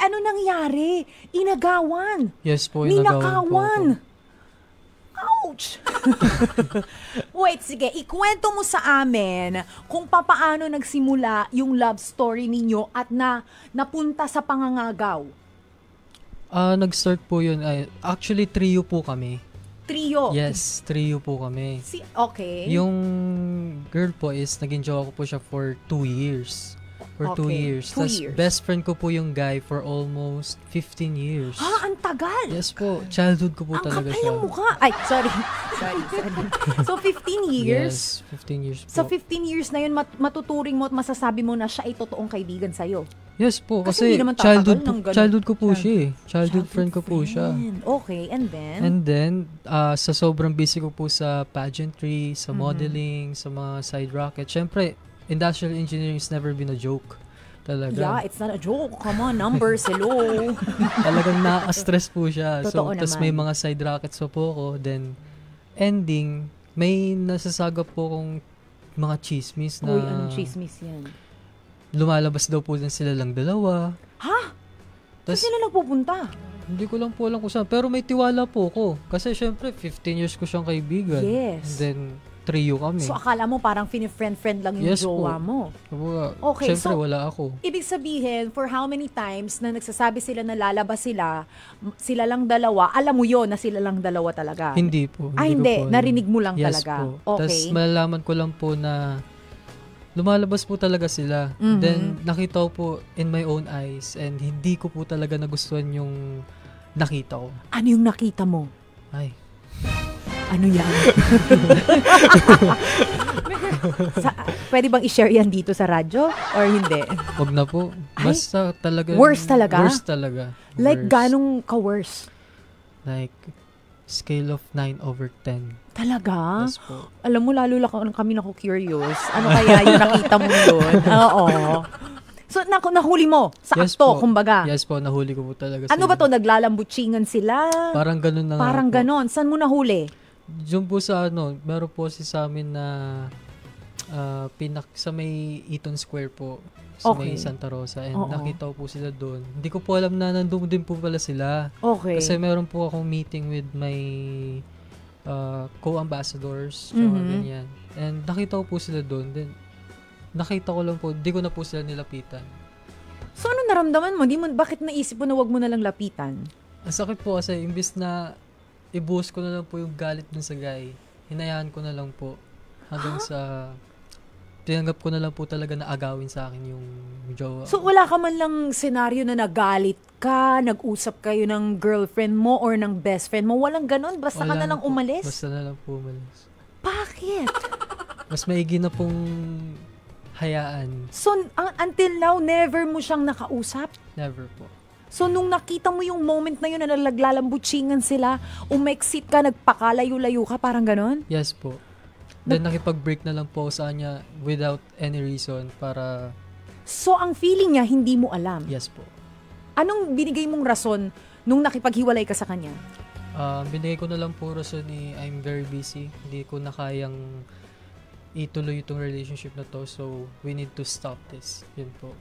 ano nangyari? Inagawan. Yes po, inagawan po ako. Ouch! Wait, sige. Ikwento mo sa amin kung papaano nagsimula yung love story ninyo at napunta sa pangangagaw. Nag-start po yun. Actually, trio po kami. Trio? Yes, trio po kami. Okay. Yung girl po is, naging jowa ko po siya for 2 years. For 2 years. 2 Tapos, years. best friend ko po yung guy for almost 15 years. Ang tagal! Yes po. Childhood ko po Ang talaga kapal siya. ng mukha. Ay, sorry. So, 15 years? Yes, 15 years po. Sa 15 years na yun, matuturing mo at masasabi mo na siya ay totoong kaibigan sa'yo. Yes po, Kasi hindi kasi naman tatagal ng ganun. childhood ko po siya eh. Childhood friend ko po siya. Okay, and then? And then, sa sobrang busy ko po sa pageantry, sa modeling, sa mga side rocket, syempre, industrial engineering has never been a joke. Talaga. Yeah, it's not a joke. Come on, numbers, hello. Talagang na-stress po siya. Totoo naman. Tapos may mga side rockets po ako. Then, ending, may nasasagap po kong mga chismis na... Uy, anong chismis yan? Lumalabas daw po din sila lang dalawa. Ha? Saan Tas, sila nagpupunta? Hindi ko lang po alam kung saan. Pero may tiwala po ko. Kasi syempre, 15 years ko siyang kaibigan. Yes. And then, trio kami. So, akala mo parang friend lang yung jowa mo. Okay, Syempre, so, wala ako. Ibig sabihin, for how many times na nagsasabi sila na lalabas sila lang dalawa, alam mo yon na sila lang dalawa talaga? Hindi po. Hindi. ko po Narinig mo lang yes talaga? Po. Okay. Tapos, malalaman ko lang po na lumalabas po talaga sila. Mhm. Then, nakita ko po in my own eyes and hindi ko po talaga nagustuhan yung nakita ko. Ano yung nakita mo? Ay. Ano yan? Pwede bang i-share yan dito sa radyo? Or hindi? Wag na po. Basta talaga. Worst talaga? Worst talaga. Like, Worst. ganong ka-worse? Like, scale of 9/10. Talaga? Yes po. Alam mo, lalo lang kami curious. Ano kaya yung nakita mo yun? Oo. So, nahuli mo? Sa Yes akto, po. kumbaga? Yes po, nahuli ko po talaga. Ano ba to? Naglalambutsingan sila? Parang ganun na Parang nga po. ganon. Saan mo nahuli? Diyan po sa meron po sa amin na sa may Eaton Square po. Sa may Santa Rosa. And Oo. nakita ko po sila doon. Hindi ko po alam na nandun din po pala sila. Okay. Kasi meron po akong meeting with my co-ambassadors. Ganyan. And nakita ko po sila doon. Then, nakita ko lang po, di ko na po sila nilapitan. So, ano naramdaman mo? Bakit naisip mo na wag mo na lang lapitan? Ang sakit po kasi, imbis na ibuhos ko na lang po yung galit dun sa guy, hinayaan ko na lang po hanggang sa tinanggap ko na lang po talaga na agawin sa akin yung jowa. So, wala ka man lang senaryo na nagalit ka, nag-usap kayo ng girlfriend mo or ng best friend mo? Walang ganon? Basta ka na lang umalis? Basta na lang po umalis. Bakit? Mas maigi na pong hayaan. So, until now, never mo siyang nakausap? Never po. So, nung nakita mo yung moment na yun na naglalambutsingan sila, umexit ka, nagpakalayo-layo ka, parang ganon? Yes po. Then nakipag-break na lang po sa kanya without any reason para... So, ang feeling niya, hindi mo alam? Yes po. Anong binigay mong rason nung nakipaghiwalay ka sa kanya? Binigay ko na lang po rason I'm very busy. Hindi ko na kayang ituloy itong relationship na to. So, we need to stop this. Yun po.